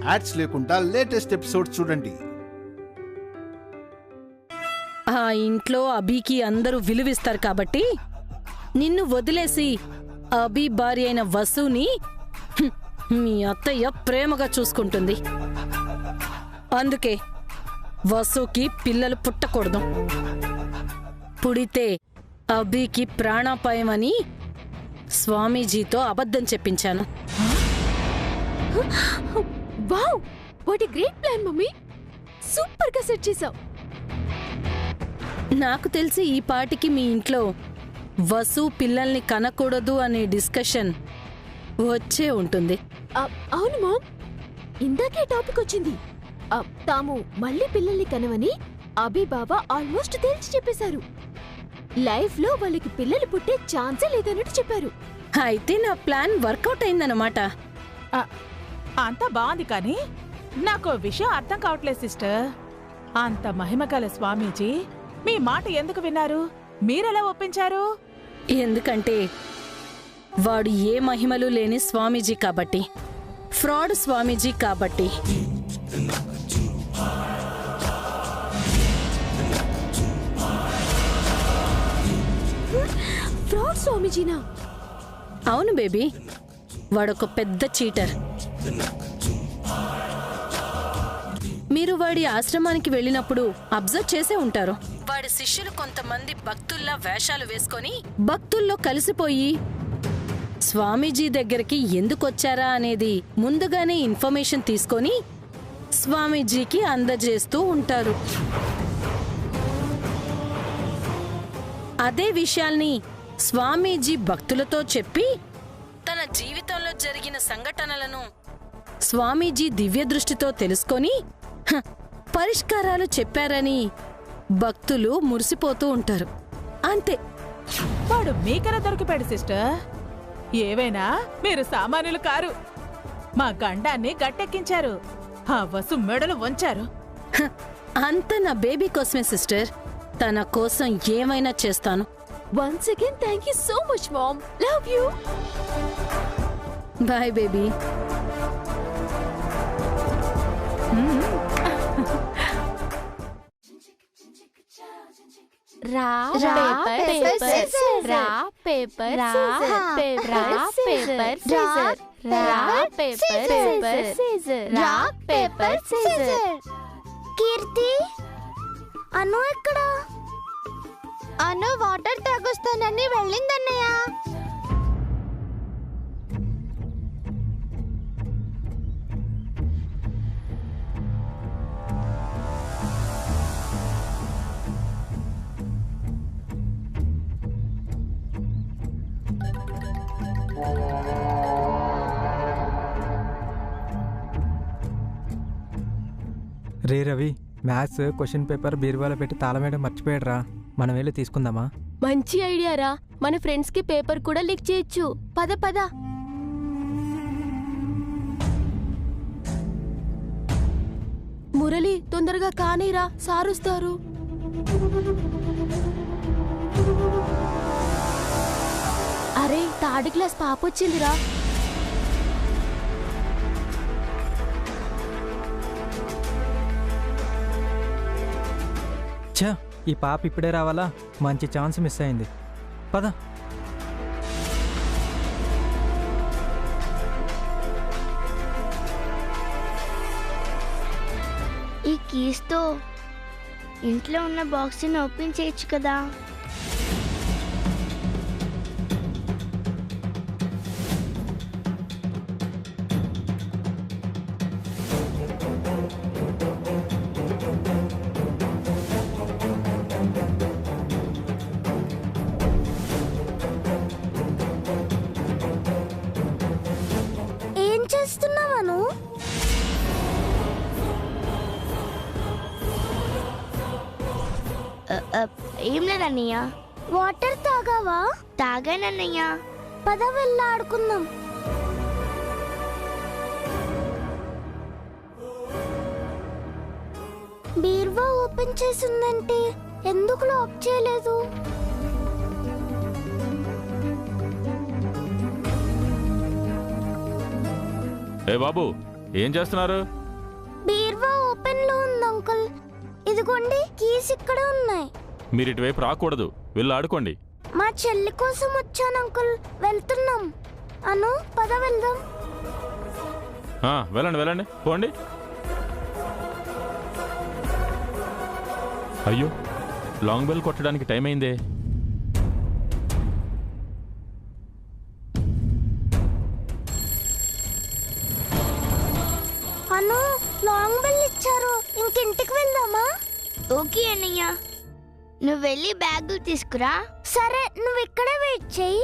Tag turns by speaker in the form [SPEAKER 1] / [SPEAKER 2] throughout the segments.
[SPEAKER 1] Ads లేకుండా latest episode చూడండి.
[SPEAKER 2] ఆ ఇంట్లో అభికి అందరూ విలువిస్తారు కాబట్టి నిన్ను వదిలేసి అభి భార్య అయిన వసుని మీ అత్తయ్య ప్రేమగా చూసుకుంటుంది. అందుకే వసుకి పిల్లలు పుట్టకూడదు. పుడితే అభికి ప్రాణాపాయమని స్వామీజీతో అబద్ధం చెప్పించాను.
[SPEAKER 3] Wow, what a great plan mummy. Super గా సెట్ చేసావు.
[SPEAKER 2] నాకు తెలిసి ఈ పాటికి మీ ఇంట్లో వసు పిల్లల్ని కనకూడదు అనే డిస్కషన్ వచ్చే ఉంటుంది.
[SPEAKER 3] అవును మామ్, ఇందాకే టాపిక్ వచ్చింది. తాము మళ్ళీ పిల్లల్ని కనవని అభి బాబా ఆల్మోస్ట్ తేల్చి చెప్పేశారు. లైఫ్ లో వాళ్ళకి పిల్లలు పుట్టే ఛాన్సే లేదన్నట్టు చెప్పారు.
[SPEAKER 2] అయితే నా ప్లాన్ వర్కౌట్ అయిందన్నమాట.
[SPEAKER 4] అంతా బాగుంది, కానీ నాకు విషయం అర్థం కావట్లేదు సిస్టర్. అంత మహిమగల స్వామీజీ మీ మాట ఎందుకు విన్నారు? మీరెలా ఒప్పించారు?
[SPEAKER 2] ఎందుకంటే వాడు ఏ మహిమలు లేని స్వామీజీ కాబట్టి, ఫ్రాడ్ స్వామీజీ కాబట్టి.
[SPEAKER 3] ఫ్రాడ్ స్వామీజీనా?
[SPEAKER 2] అవును బేబీ, వాడొక పెద్ద చీటర్. మీరు వాడి ఆశ్రమానికి వెళ్ళినప్పుడు అబ్జర్వ్ చేసే ఉంటారు. వాడి శిష్యులు కొంతమంది భక్తుల్లా వేషాలు వేసుకొని భక్తుల్లో కలిసిపోయి స్వామీజీ దగ్గరికి ఎందుకొచ్చారా అనేది ముందుగానే ఇన్ఫర్మేషన్ తీసుకొని స్వామీజీకి అందజేస్తూ ఉంటారు. అదే విషయాల్ని స్వామీజీ భక్తులతో చెప్పి తన జీవితంలో జరిగిన సంఘటనలను స్వామీజీ దివ్య దృష్టితో తెలుసుకొని పరిష్కారాలు చెప్పారని భక్తులు మురిసిపోతూ ఉంటారు. అంతే.
[SPEAKER 4] వాడు మీకన్నా దొరికిపోయాడు సిస్టర్. ఏవైనా మీరు సామాన్యులు కారు. మా గండాన్ని గట్టెక్కించారు, ఆ వసు మెడలు వంచారు.
[SPEAKER 2] అంత నా బేబీ కోసమే సిస్టర్. తన కోసం ఏమైనా చేస్తాను.
[SPEAKER 3] Once again thank you so much mom. Love you.
[SPEAKER 2] Bye baby.
[SPEAKER 3] రా పేపర్ సిజర్, రా పేపర్ సిజర్, రా పేపర్ సిజర్, రా పేపర్ సిజర్, రా పేపర్ సిజర్.
[SPEAKER 5] కీర్తి, అను ఎక్కడ? అను వాటర్ తాగొస్తానని వెళ్ళిందన్నయ్య.
[SPEAKER 6] రే రవి, మ్యాథ్స్ క్వశ్చన్ పేపర్ బీరువాలో పెట్టి తాళమేడ మర్చిపోయాడురా. మనం వెళ్ళి తీసుకుందామా?
[SPEAKER 3] మంచి ఐడియా రా. మన ఫ్రెండ్స్ కి పేపర్ కూడా లీక్ చేయొచ్చు. పద పద. మురళి, తొందరగా కానీరా, సారుస్తారు. అరే, థర్డ్ క్లాస్ పాప వచ్చిందిరా.
[SPEAKER 6] ఛా, ఈ పాప ఇప్పుడే రావాలా? మంచి ఛాన్స్ మిస్ అయింది. పద.
[SPEAKER 5] ఈ కీస్తో ఇంట్లో ఉన్న బాక్స్ని ఓపెన్ చేయొచ్చు కదా. ఏం చేస్తున్నావను? ఏం లేదన్నయ్య. వాటర్ తాగావా? తాగానన్నయ్య. పద వెళ్ళి ఆడుకుందాం. బీర్వా ఓపెన్ చేసిందంటే ఎందుకు లాక్ చేయలేదు?
[SPEAKER 7] ఏ బాబు, ఏం చేస్తున్నారు?
[SPEAKER 5] బీర్వా ఓపెన్ లో ఉంది అంకుల్. ఇదిగోండి కీస్ ఇక్కడ ఉన్నాయి.
[SPEAKER 7] మీరు ఇటువైపు రాకూడదు, వెళ్ళి ఆడుకోండి.
[SPEAKER 5] మా చెల్లి కోసం వచ్చాను అంకుల్. వెళ్తున్నాం. అను పద వెళ్దాం.
[SPEAKER 7] వెళ్ళండి వెళ్ళండి, పోండి. అయ్యో, లాంగ్ బెల్ కొట్టడానికి టైం అయిందే.
[SPEAKER 5] అను లాంగ్ బెల్ ఇచ్చారు. ఇంకింటికి వెళ్దామా? ఓకే అన్నయ్య, నువ్వు వెళ్ళి బ్యాగులు తీసుకురా. సరే, నువ్వు ఇక్కడే వెయిట్ చెయ్యి.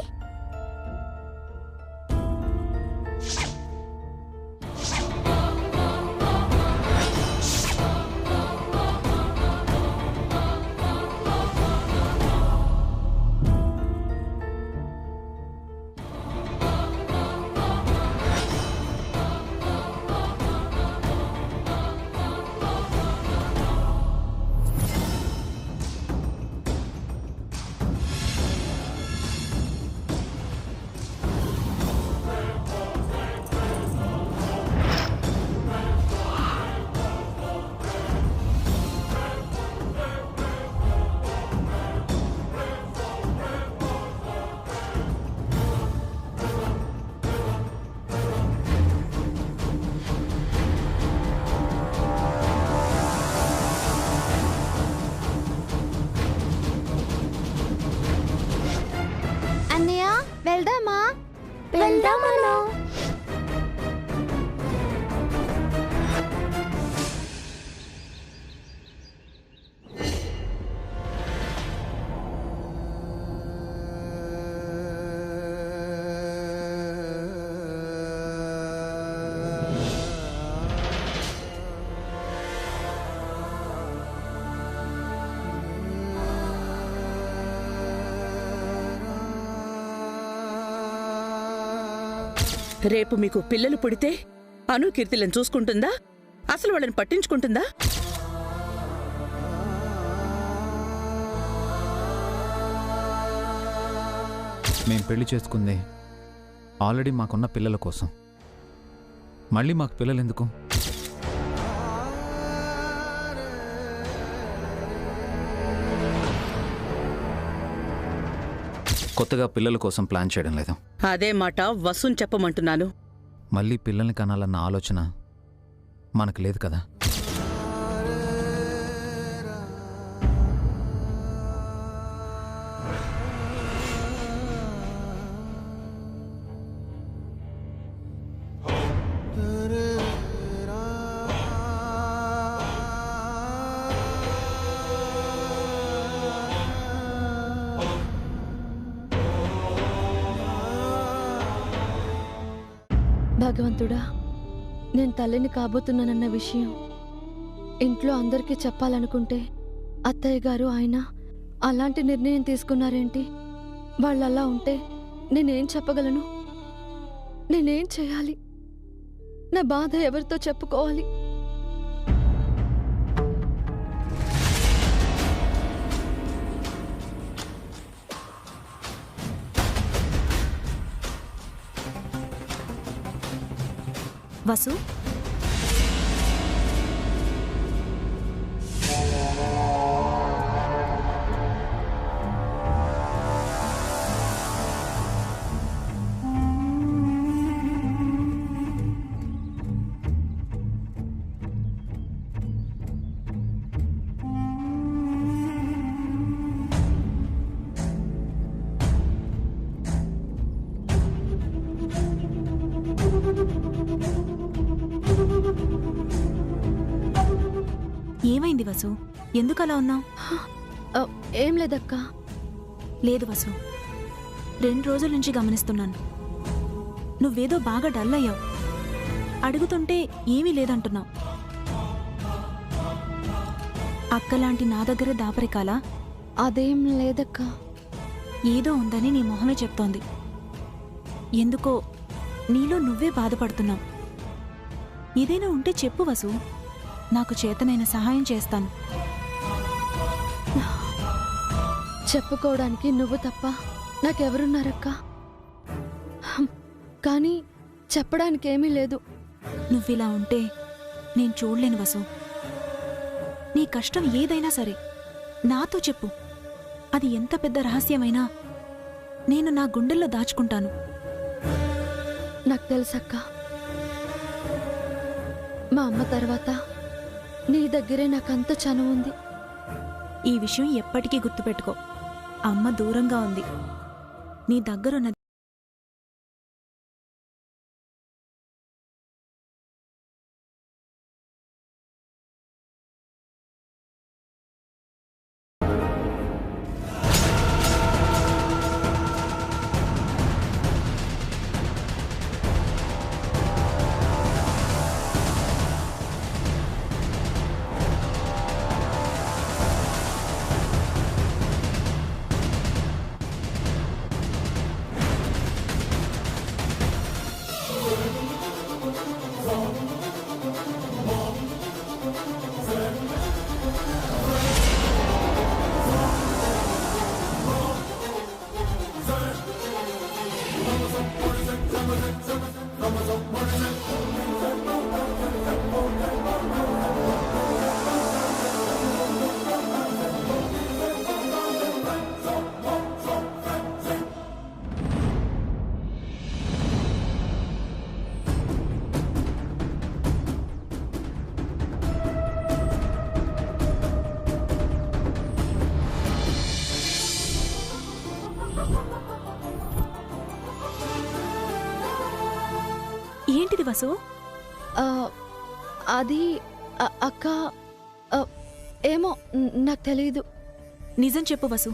[SPEAKER 5] వెళ్దామా? వెళ్దామను.
[SPEAKER 8] రేపు మీకు పిల్లలు పుడితే అను కీర్తిలను చూసుకుంటుందా? అసలు వాళ్ళని పట్టించుకుంటుందా?
[SPEAKER 9] మేం పెళ్లి చేసుకుంది ఆల్రెడీ మాకున్న పిల్లల కోసం. మళ్ళీ మాకు పిల్లలు ఎందుకు? కొత్తగా పిల్లల కోసం ప్లాన్ చేయడం లేదు.
[SPEAKER 8] అదే మాట వసుని చెప్పమంటున్నాను.
[SPEAKER 9] మళ్ళీ పిల్లల్ని కనాలన్న ఆలోచన మనకు లేదు కదా.
[SPEAKER 3] భగవంతుడా, నేను తల్లిని కాబోతున్నానన్న విషయం ఇంట్లో అందరికీ చెప్పాలనుకుంటే అత్తయ్య గారు ఆయన అలాంటి నిర్ణయం తీసుకున్నారేంటి? వాళ్ళు అలా ఉంటే నేనేం చెప్పగలను? నేనేం చేయాలి? నా బాధ ఎవరితో చెప్పుకోవాలి?
[SPEAKER 10] వసు, ఏమైంది వసు? ఎందుకలా ఉన్నావు?
[SPEAKER 3] ఏం లేదక్క.
[SPEAKER 10] లేదు వసు, 2 రోజుల నుంచి గమనిస్తున్నాను. నువ్వేదో బాగా డల్ అయ్యావు. అడుగుతుంటే ఏమీ లేదంటున్నావు. అక్కలాంటి నా దగ్గర దాపరికాలా?
[SPEAKER 3] అదేం లేదక్క.
[SPEAKER 10] ఏదో ఉందని నీ మొహమే చెప్తోంది. ఎందుకో నీలో నువ్వే బాధపడుతున్నావు. ఏదైనా ఉంటే చెప్పు వసు, నాకు చేతనైన సహాయం చేస్తాను.
[SPEAKER 3] చెప్పుకోవడానికి నువ్వు తప్ప నాకెవరున్నారక్క? కానీ చెప్పడానికేమీ లేదు.
[SPEAKER 10] నువ్విలా ఉంటే నేను చూడలేను వసు. నీ కష్టం ఏదైనా సరే నాతో చెప్పు. అది ఎంత పెద్ద రహస్యమైనా నేను నా గుండెల్లో దాచుకుంటాను.
[SPEAKER 3] నాకు తెలుసక్క, మా అమ్మ తర్వాత నీ దగ్గరే నాకంత చనువు ఉంది.
[SPEAKER 10] ఈ విషయం ఎప్పటికీ గుర్తుపెట్టుకో. అమ్మ దూరంగా ఉంది, నీ దగ్గరున్నది. ఏంటిది వసు?
[SPEAKER 3] అది అక్క, ఏమో నాకు తెలీదు.
[SPEAKER 10] నిజం చెప్పు వసు.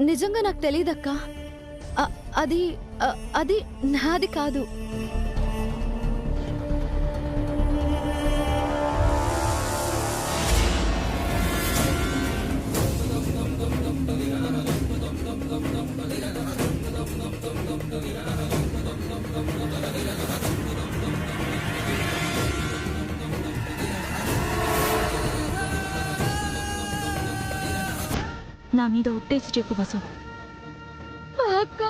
[SPEAKER 3] నిజంగా నాకు తెలీదక్క. అది అది నాది కాదు.
[SPEAKER 10] నా మీద ఒట్టేసి చెప్పు వసు.
[SPEAKER 3] అక్క,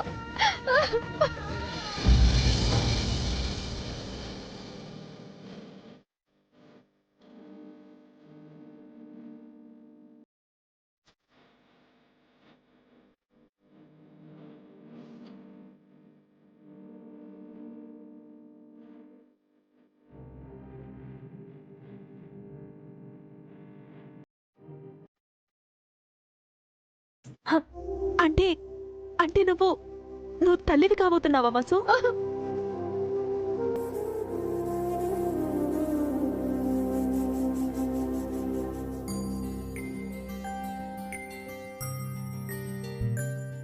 [SPEAKER 10] అంటే అంటే నువ్వు తల్లివి కాబోతున్నావా వసు?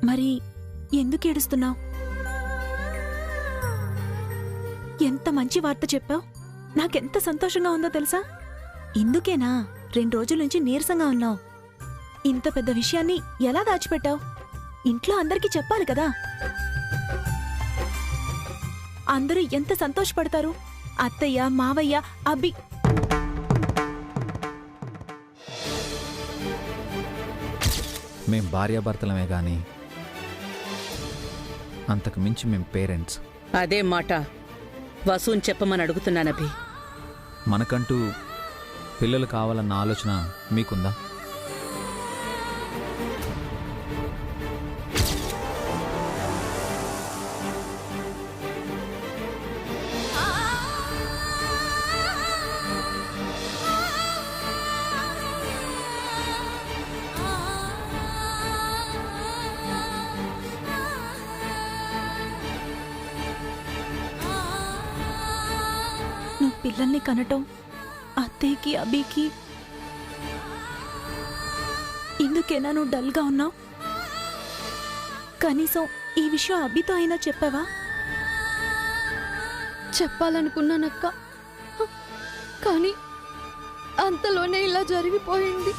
[SPEAKER 10] మరి ఎందుకు ఏడుస్తున్నావు? ఎంత మంచి వార్త చెప్పావు. నాకెంత సంతోషంగా ఉందో తెలుసా? ఇందుకేనా 2 రోజుల నుంచి నీరసంగా ఉన్నావు? ఇంత పెద్ద విషయాన్ని ఎలా దాచిపెట్టావు? ఇంట్లో అందరికీ చెప్పాలి కదా. అందరూ ఎంత సంతోషపడతారు. అత్తయ్య, మావయ్య, అబ్బి.
[SPEAKER 9] మేం భార్యాభర్తలమే గాని అంతకు మించి మేం పేరెంట్స్.
[SPEAKER 8] అదే మాట వసూని చెప్పమని అడుగుతున్నానభి.
[SPEAKER 9] మనకంటూ పిల్లలు కావాలన్న ఆలోచన మీకుందా?
[SPEAKER 10] నువ్వు పిల్లల్ని కనటం అత్తయ్యకి, అబ్బీకి ఇందుకేనా నువ్వు డల్గా ఉన్నావు? కనీసం ఈ విషయం అబ్బితో అయినా చెప్పావా?
[SPEAKER 3] చెప్పాలనుకున్నానక్క, కానీ అంతలోనే ఇలా జరిగిపోయింది.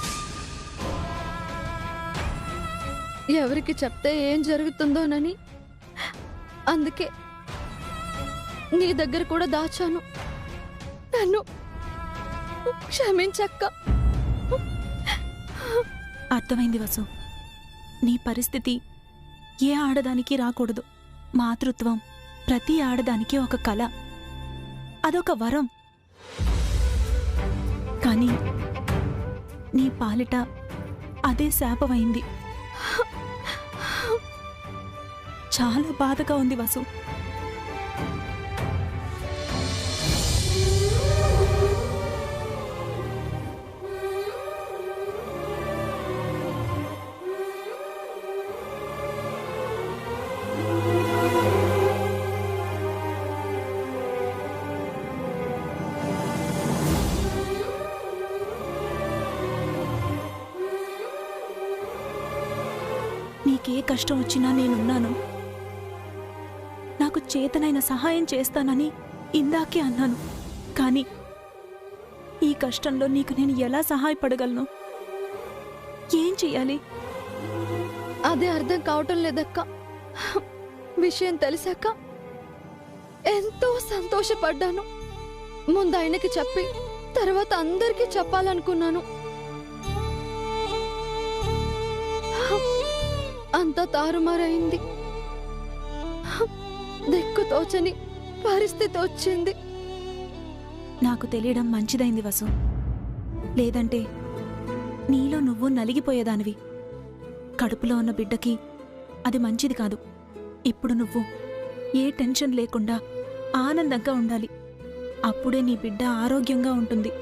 [SPEAKER 3] ఎవరికి చెప్తే ఏం జరుగుతుందోనని అందుకే నీ దగ్గర కూడా దాచాను. నన్ను క్షమించక్క.
[SPEAKER 10] అర్థమైంది వసు. నీ పరిస్థితి ఏ ఆడదానికి రాకూడదు. మాతృత్వం ప్రతి ఆడదానికి ఒక కళ. అదొక వరం. కానీ నీ పాలిట అదే శాపమైంది. చాలా బాధగా ఉంది వసు. నీకే కష్టం వచ్చినా నేనున్నాను. నాకు చేతనైన సహాయం చేస్తానని ఇందాకే అన్నాను. కానీ ఈ కష్టంలో నీకు నేను ఎలా సహాయపడగలను? ఏం చెయ్యాలి?
[SPEAKER 3] అదే అర్థం కావటం లేదక్క. విషయం తెలిసాక ఎంతో సంతోషపడ్డాను. ముందు ఆయనకి చెప్పి తర్వాత అందరికీ చెప్పాలనుకున్నాను. అంతా తారుమారైంది. దిక్కు తోచని పరిస్థితి వచ్చింది.
[SPEAKER 10] నాకు తెలియడం మంచిదైంది వసు. లేదంటే నీలో నువ్వు నలిగిపోయేదానివి. కడుపులో ఉన్న బిడ్డకి అది మంచిది కాదు. ఇప్పుడు నువ్వు ఏ టెన్షన్ లేకుండా ఆనందంగా ఉండాలి. అప్పుడే నీ బిడ్డ ఆరోగ్యంగా ఉంటుంది.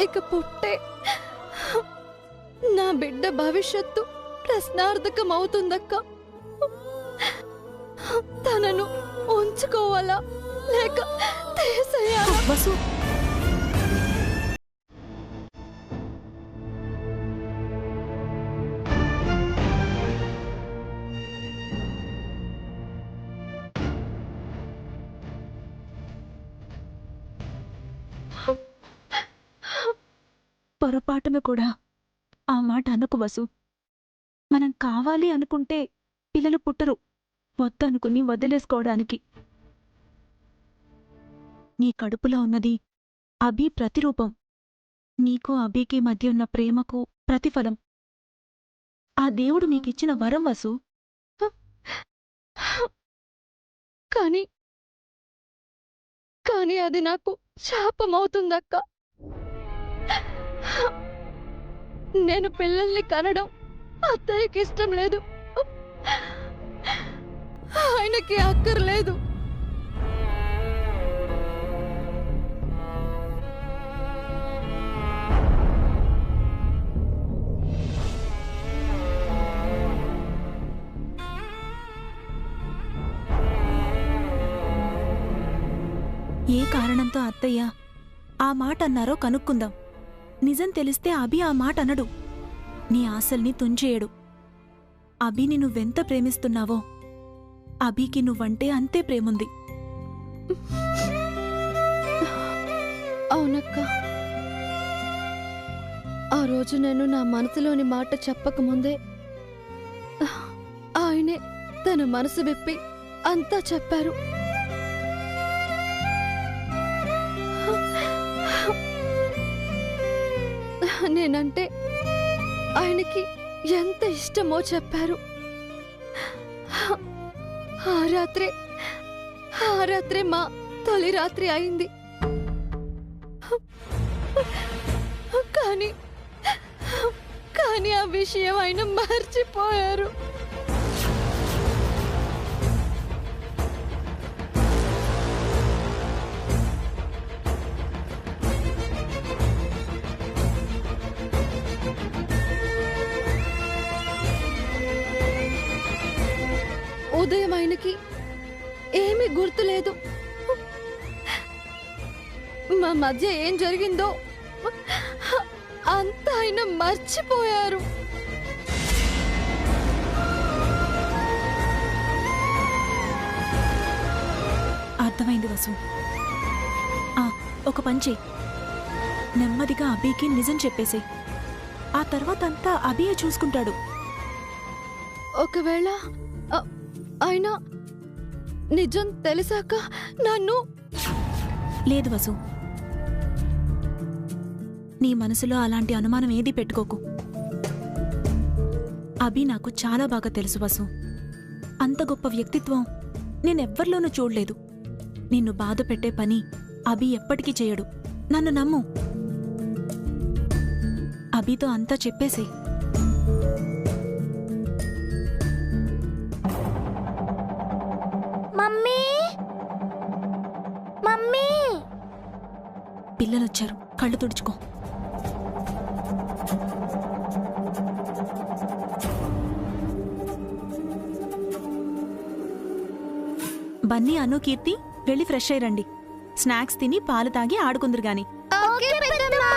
[SPEAKER 3] ఇక పుట్టే నా బిడ్డ భవిష్యత్తు ప్రశ్నార్థకం అవుతుందక్క. తనను ఉంచుకోవాలా లేక తీసేయాలా?
[SPEAKER 10] వసు, పొరపాటును కూడా ఆ మాట అనకు వసు. మనం కావాలి అనుకుంటే పిల్లలు పుట్టరు, వద్దనుకుని వదిలేసుకోవడానికి. నీ కడుపులో ఉన్నది అభి ప్రతిరూపం. నీకు అభికి మధ్య ఉన్న ప్రేమకు ప్రతిఫలం. ఆ దేవుడు నీకిచ్చిన వరం వసు.
[SPEAKER 3] కానీ అది నాకు శాపమవుతుందక్క. నేను పిల్లల్ని కనడం అత్తయ్యకి ఇష్టం లేదు. ఆయనకి అక్కర్లేదు.
[SPEAKER 10] ఏ కారణంతో అత్తయ్య ఆ మాట అన్నారో కనుక్కుందాం. నిజం తెలిస్తే అభి ఆ మాట అనడు. నీ ఆశల్ని తుంచేయడు. అభిని నువ్వెంత ప్రేమిస్తున్నావో అభికి నువ్వంటే అంతే ప్రేముంది.
[SPEAKER 3] అవునక్క. ఆ రోజు నేను నా మనసులోని మాట చెప్పకముందే ఆయనే తన మనసు విప్పి అంతా చెప్పారు. నేనంటే ఆయనకి ఎంత ఇష్టమో చెప్పారు. ఆ రాత్రే మా తొలి రాత్రి అయింది. కానీ ఆ విషయం ఆయన మర్చిపోయారు. ఉదయం ఆయనకి ఏమీ గుర్తులేదు. మా మధ్య ఏం జరిగిందో అంతా ఆయన మర్చిపోయారు.
[SPEAKER 10] అర్థమైంది వసు. ఒక పని చెయ్యి. నెమ్మదిగా అభికి నిజం చెప్పేసే. ఆ తర్వాత అంతా అభియే చూసుకుంటాడు.
[SPEAKER 3] ఒకవేళ ఆయన నిజం తెలిసాక నన్ను...
[SPEAKER 10] లేదు వసు, నీ మనసులో అలాంటి అనుమానం ఏదీ పెట్టుకోకు. అభి నాకు చాలా బాగా తెలుసు వసు. అంత గొప్ప వ్యక్తిత్వం నేనెవ్వర్లోనూ చూడలేదు. నిన్ను బాధ పెట్టే పని అభి ఎప్పటికీ చేయడు. నన్ను నమ్ము. అభితో అంతా చెప్పేసే.
[SPEAKER 5] మమ్మీ మమ్మీ
[SPEAKER 10] పిల్లలొచ్చారు, కళ్ళు తుడుచుకో. బన్నీ, అను, కీర్తి వెళ్ళి ఫ్రెష్ అయ్యి రండి. స్నాక్స్ తిని పాలు తాగి ఆడుకుందరు గాని.
[SPEAKER 5] ఓకే పెద్దమ్మా.